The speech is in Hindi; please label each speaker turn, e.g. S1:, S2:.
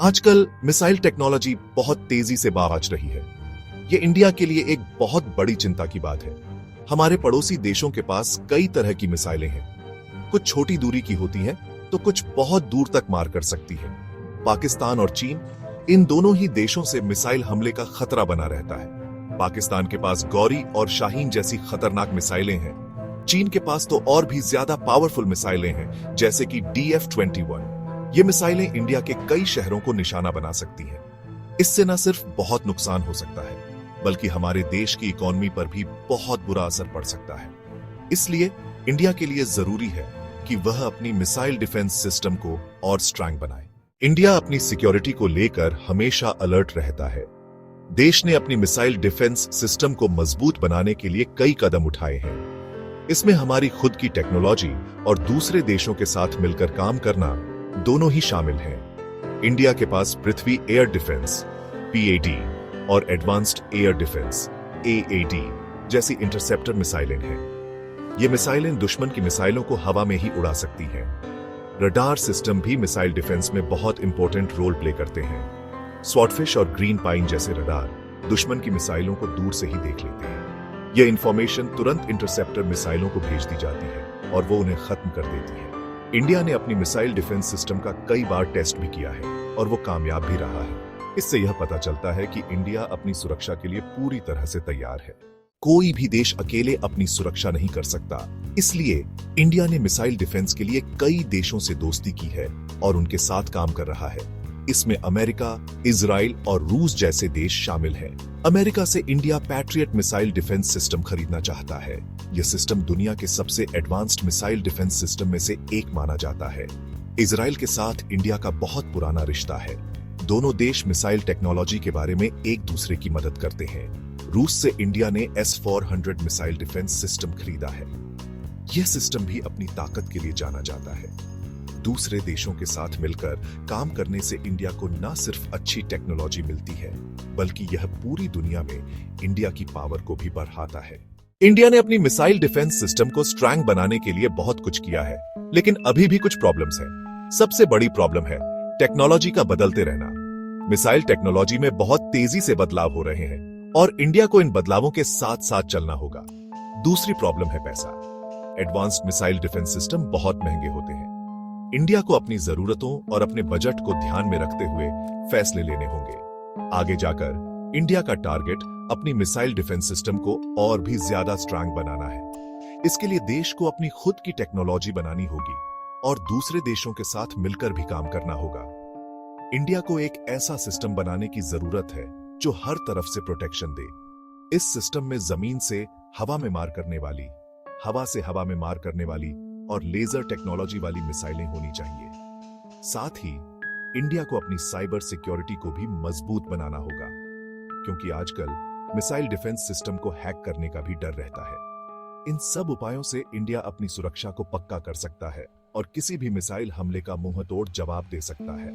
S1: आजकल मिसाइल टेक्नोलॉजी बहुत तेजी से बाज रही है। यह इंडिया के लिए एक बहुत बड़ी चिंता की बात है। हमारे पड़ोसी देशों के पास कई तरह की मिसाइलें हैं। कुछ छोटी दूरी की होती हैं, तो कुछ बहुत दूर तक मार कर सकती है। पाकिस्तान और चीन, इन दोनों ही देशों से मिसाइल हमले का खतरा बना रहता है। पाकिस्तान के पास गौरी और शाहीन जैसी खतरनाक मिसाइलें हैं। चीन के पास तो और भी ज्यादा पावरफुल मिसाइलें हैं, जैसे कि DF-21। ये मिसाइलें इंडिया के कई शहरों को निशाना बना सकती हैं। इससे न सिर्फ बहुत नुकसान हो सकता है, बल्कि हमारे देश की इकोनॉमी पर भी बहुत बुरा असर पड़ सकता है। इसलिए इंडिया के लिए जरूरी है कि वह अपनी मिसाइल डिफेंस सिस्टम को और स्ट्रांग बनाए। इंडिया अपनी सिक्योरिटी को लेकर हमेशा अलर्ट रहता है। देश ने अपनी मिसाइल डिफेंस सिस्टम को मजबूत बनाने के लिए कई कदम उठाए हैं। इसमें हमारी खुद की टेक्नोलॉजी और दूसरे देशों के साथ मिलकर काम करना दोनों ही शामिल हैं। इंडिया के पास पृथ्वी एयर डिफेंस PAD और एडवांस्ड एयर डिफेंस AAD जैसी इंटरसेप्टर मिसाइलें हैं। ये मिसाइलें दुश्मन की मिसाइलों को हवा में ही उड़ा सकती हैं। रडार सिस्टम भी मिसाइल डिफेंस में बहुत इंपॉर्टेंट रोल प्ले करते हैं। स्वॉर्डफिश और ग्रीन पाइन जैसे रडार दुश्मन की मिसाइलों को दूर से ही देख लेते हैं। यह इंफॉर्मेशन तुरंत इंटरसेप्टर मिसाइलों को भेज दी जाती है और वो उन्हें खत्म कर देती है। इंडिया ने अपनी मिसाइल डिफेंस सिस्टम का कई बार टेस्ट भी किया है और वो कामयाब भी रहा है। इससे यह पता चलता है कि इंडिया अपनी सुरक्षा के लिए पूरी तरह से तैयार है। कोई भी देश अकेले अपनी सुरक्षा नहीं कर सकता। इसलिए इंडिया ने मिसाइल डिफेंस के लिए कई देशों से दोस्ती की है और उनके साथ काम कर रहा है। इसमें अमेरिका, इजराइल और रूस जैसे देश शामिल हैं। अमेरिका से India patriot missile defence system खरीदना चाहता है। यह सिस्टम दुनिया के सबसे एडवांस्ड मिसाइल डिफेंस सिस्टम में से एक माना जाता है। इजराइल के साथ इंडिया का बहुत पुराना रिश्ता है। दोनों देश मिसाइल टेक्नोलॉजी के बारे में एक दूसरे की मदद करते हैं। रूस से इंडिया ने S-400 मिसाइल डिफेंस सिस्टम खरीदा है। यह सिस्टम भी अपनी ताकत के लिए जाना जाता है। दूसरे देशों के साथ मिलकर काम करने से इंडिया को न सिर्फ अच्छी टेक्नोलॉजी मिलती है, बल्कि यह पूरी दुनिया में इंडिया की पावर को भी बढ़ाता है। इंडिया ने अपनी मिसाइल डिफेंस सिस्टम को स्ट्रांग बनाने के लिए बहुत कुछ किया है, लेकिन अभी भी कुछ प्रॉब्लम्स हैं। सबसे बड़ी प्रॉब्लम है टेक्नोलॉजी का बदलते रहना। मिसाइल टेक्नोलॉजी में बहुत तेजी से बदलाव हो रहे हैं और इंडिया को इन बदलावों के साथ साथ चलना होगा। दूसरी प्रॉब्लम है पैसा। एडवांस्ड मिसाइल डिफेंस सिस्टम बहुत महंगे होते हैं। इंडिया को अपनी जरूरतों और अपने बजट को ध्यान में रखते हुए फैसले लेने होंगे। आगे जाकर इंडिया का टारगेट अपनी मिसाइल डिफेंस सिस्टम को और भी ज्यादा स्ट्रांग बनाना है। इसके लिए देश को अपनी खुद की टेक्नोलॉजी बनानी होगी और दूसरे देशों के साथ मिलकर भी काम करना होगा। इंडिया को एक ऐसा सिस्टम बनाने की जरूरत है जो हर तरफ से प्रोटेक्शन दे। इस सिस्टम में जमीन से हवा में मार करने वाली, हवा से हवा में मार करने वाली और लेजर टेक्नोलॉजी वाली मिसाइलें होनी चाहिए। साथ ही इंडिया को अपनी साइबर सिक्योरिटी को भी मजबूत बनाना होगा, क्योंकि आजकल मिसाइल डिफेंस सिस्टम को हैक करने का भी डर रहता है। इन सब उपायों से इंडिया अपनी सुरक्षा को पक्का कर सकता है और किसी भी मिसाइल हमले का मुंहतोड़ जवाब दे सकता है।